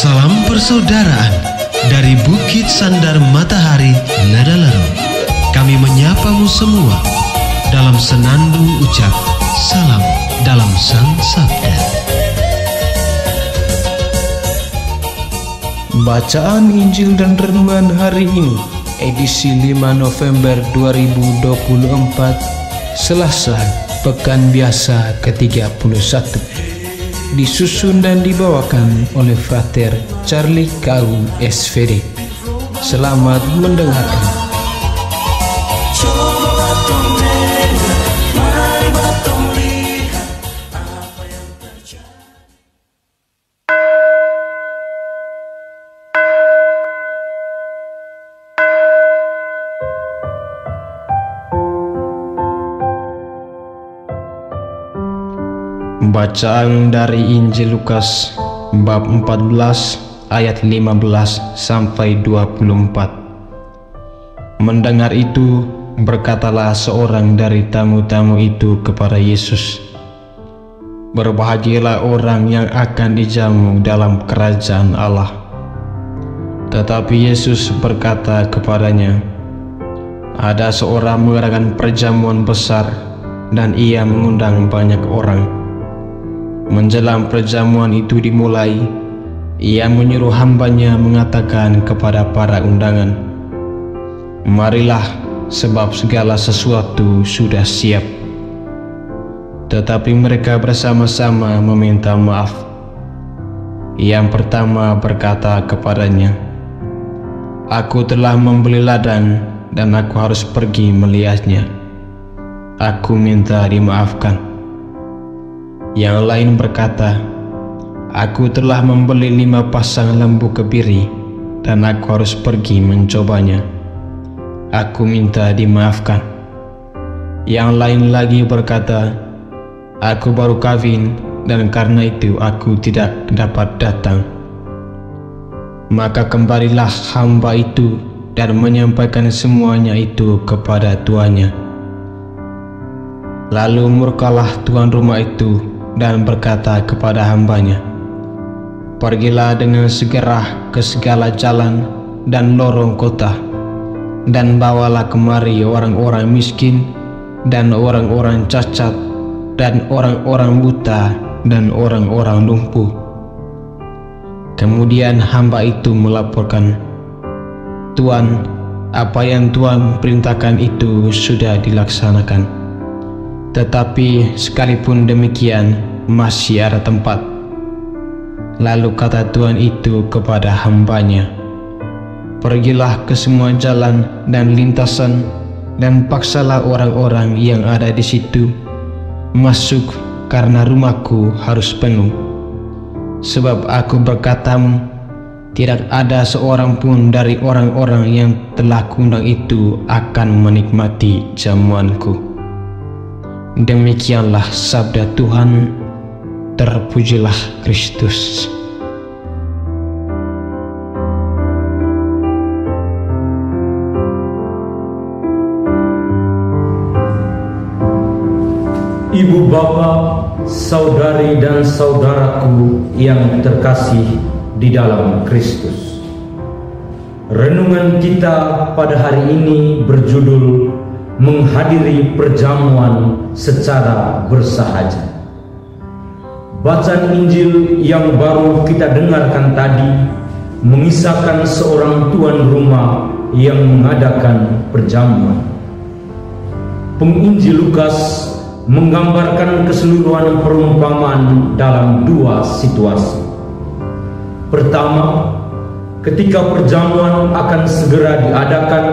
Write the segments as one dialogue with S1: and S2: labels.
S1: Salam persaudaraan dari Bukit Sandar Matahari Nadalaro. Kami menyapamu semua dalam senandung ucap salam dalam Sang Sabda.
S2: Bacaan Injil dan Renungan hari ini, edisi 5 November 2024, Selasa, Pekan Biasa ke-31. Disusun dan dibawakan oleh Frater Charlie Kaum SVD. Selamat mendengarkan.
S3: Bacaan dari Injil Lukas bab 14 ayat 15 sampai 24. Mendengar itu, berkatalah seorang dari tamu-tamu itu kepada Yesus, "Berbahagialah orang yang akan dijamu dalam kerajaan Allah." Tetapi Yesus berkata kepadanya, "Ada seorang mengadakan perjamuan besar dan ia mengundang banyak orang. Menjelang perjamuan itu dimulai, ia menyuruh hambanya mengatakan kepada para undangan, 'Marilah, sebab segala sesuatu sudah siap.' Tetapi mereka bersama-sama meminta maaf. Yang pertama berkata kepadanya, 'Aku telah membeli ladang dan aku harus pergi melihatnya. Aku minta dimaafkan.' Yang lain berkata, 'Aku telah membeli 5 pasang lembu kebiri dan aku harus pergi mencobanya. Aku minta dimaafkan.' Yang lain lagi berkata, 'Aku baru kawin dan karena itu aku tidak dapat datang.' Maka kembalilah hamba itu dan menyampaikan semuanya itu kepada tuannya. Lalu murkalah tuan rumah itu dan berkata kepada hambanya, 'Pergilah dengan segera ke segala jalan dan lorong kota, dan bawalah kemari orang-orang miskin, dan orang-orang cacat, dan orang-orang buta, dan orang-orang lumpuh.' Kemudian hamba itu melaporkan, 'Tuan, apa yang Tuan perintahkan itu sudah dilaksanakan. Tetapi sekalipun demikian, masih ada tempat.' Lalu kata tuan itu kepada hambanya, 'Pergilah ke semua jalan dan lintasan dan paksalah orang-orang yang ada di situ masuk, karena rumahku harus penuh. Sebab aku berkatamu, tidak ada seorang pun dari orang-orang yang telah kuundang itu akan menikmati jamuanku.' Demikianlah sabda Tuhan. Terpujilah Kristus.
S4: Ibu bapa, saudari dan saudaraku yang terkasih di dalam Kristus. Renungan kita pada hari ini berjudul menghadiri perjamuan secara bersahaja. Bacaan Injil yang baru kita dengarkan tadi mengisahkan seorang tuan rumah yang mengadakan perjamuan. Penginjil Lukas menggambarkan keseluruhan perumpamaan dalam 2 situasi. Pertama, ketika perjamuan akan segera diadakan,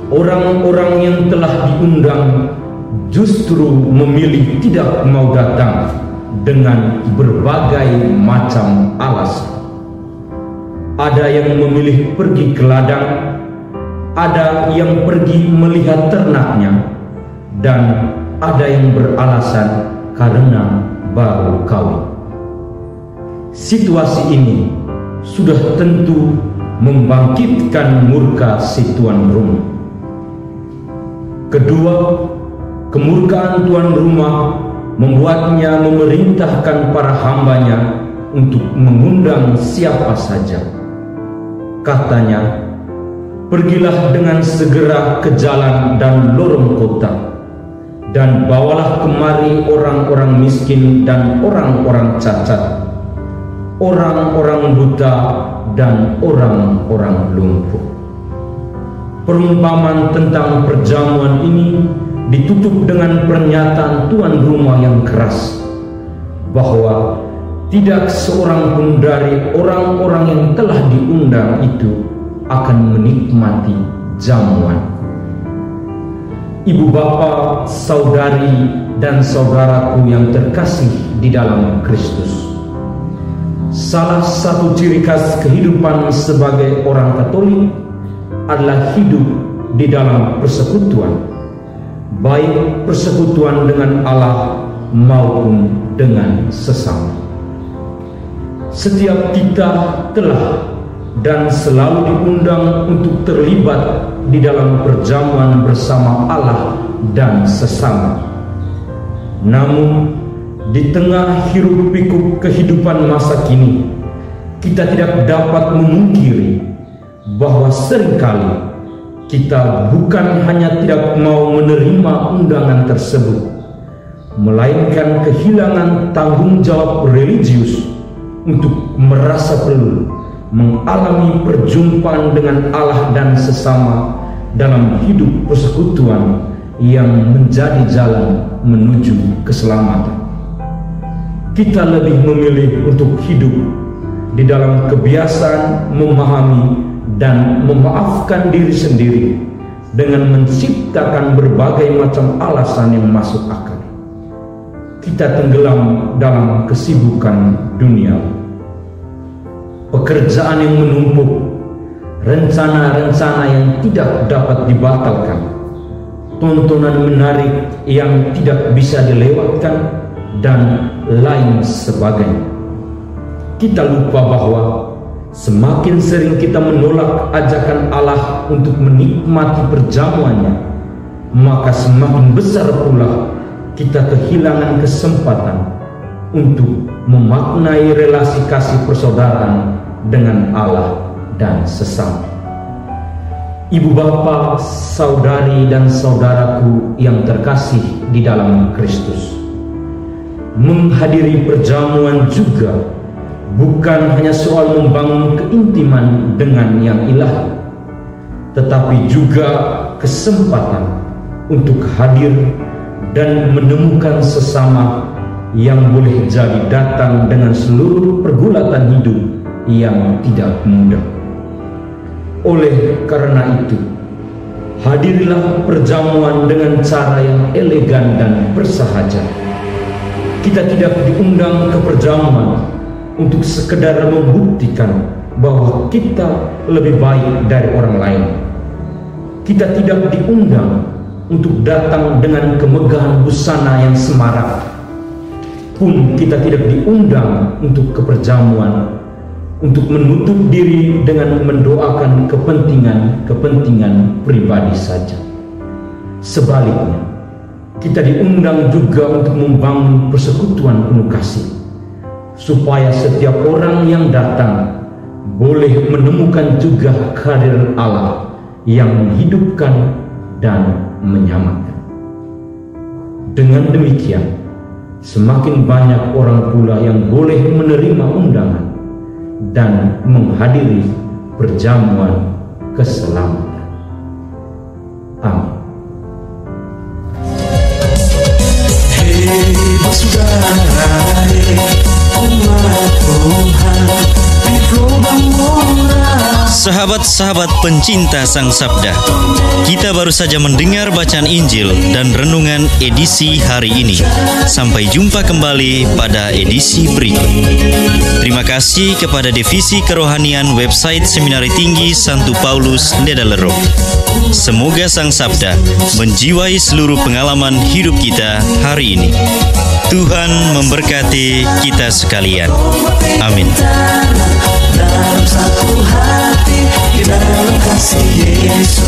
S4: orang-orang yang telah diundang justru memilih tidak mau datang dengan berbagai macam alasan. Ada yang memilih pergi ke ladang, ada yang pergi melihat ternaknya, dan ada yang beralasan karena baru kawin. Situasi ini sudah tentu membangkitkan murka si tuan rumah. Kedua, kemurkaan tuan rumah membuatnya memerintahkan para hambanya untuk mengundang siapa saja. Katanya, "Pergilah dengan segera ke jalan dan lorong kota, dan bawalah kemari orang-orang miskin dan orang-orang cacat, orang-orang buta dan orang-orang lumpuh." Perumpamaan tentang perjamuan ini ditutup dengan pernyataan tuan rumah yang keras bahwa tidak seorang pun dari orang-orang yang telah diundang itu akan menikmati jamuan. Ibu bapa, saudari dan saudaraku yang terkasih di dalam Kristus, salah satu ciri khas kehidupan sebagai orang Katolik adalah hidup di dalam persekutuan, baik persekutuan dengan Allah maupun dengan sesama. Setiap kita telah dan selalu diundang untuk terlibat di dalam perjamuan bersama Allah dan sesama. Namun, di tengah hiruk-pikuk kehidupan masa kini, kita tidak dapat memungkiri bahwa seringkali kita bukan hanya tidak mau menerima undangan tersebut, melainkan kehilangan tanggung jawab religius untuk merasa perlu mengalami perjumpaan dengan Allah dan sesama dalam hidup persekutuan yang menjadi jalan menuju keselamatan. Kita lebih memilih untuk hidup di dalam kebiasaan memahami dan memaafkan diri sendiri dengan menciptakan berbagai macam alasan yang masuk akal. Kita tenggelam dalam kesibukan dunia, pekerjaan yang menumpuk, rencana-rencana yang tidak dapat dibatalkan, tontonan menarik yang tidak bisa dilewatkan, dan lain sebagainya. Kita lupa bahwa semakin sering kita menolak ajakan Allah untuk menikmati perjamuannya, maka semakin besar pula kita kehilangan kesempatan untuk memaknai relasi kasih persaudaraan dengan Allah dan sesama. Ibu bapa, saudari dan saudaraku yang terkasih di dalam Kristus, menghadiri perjamuan juga bukan hanya soal membangun keintiman dengan yang ilahi, tetapi juga kesempatan untuk hadir dan menemukan sesama yang boleh jadi datang dengan seluruh pergulatan hidup yang tidak mudah. Oleh karena itu, hadirilah perjamuan dengan cara yang elegan dan bersahaja. Kita tidak diundang ke perjamuan untuk sekedar membuktikan bahwa kita lebih baik dari orang lain. Kita tidak diundang untuk datang dengan kemegahan busana yang semarak. Pun kita tidak diundang untuk ke perjamuan untuk menutup diri dengan mendoakan kepentingan pribadi saja. Sebaliknya, kita diundang juga untuk membangun persekutuan penuh kasih, supaya setiap orang yang datang boleh menemukan juga kehadiran Allah yang menghidupkan dan menyelamatkan. Dengan demikian, semakin banyak orang pula yang boleh menerima undangan dan menghadiri perjamuan keselamatan. Amin.
S5: Sahabat-sahabat pencinta Sang Sabda, kita baru saja mendengar bacaan Injil dan renungan edisi hari ini. Sampai jumpa kembali pada edisi berikut. Terima kasih kepada Divisi Kerohanian website Seminari Tinggi Santo Paulus Nedalero. Semoga Sang Sabda menjiwai seluruh pengalaman hidup kita hari ini. Tuhan memberkati kita sekalian. Amin. Dalam satu hati, di dalam kasih Yesus.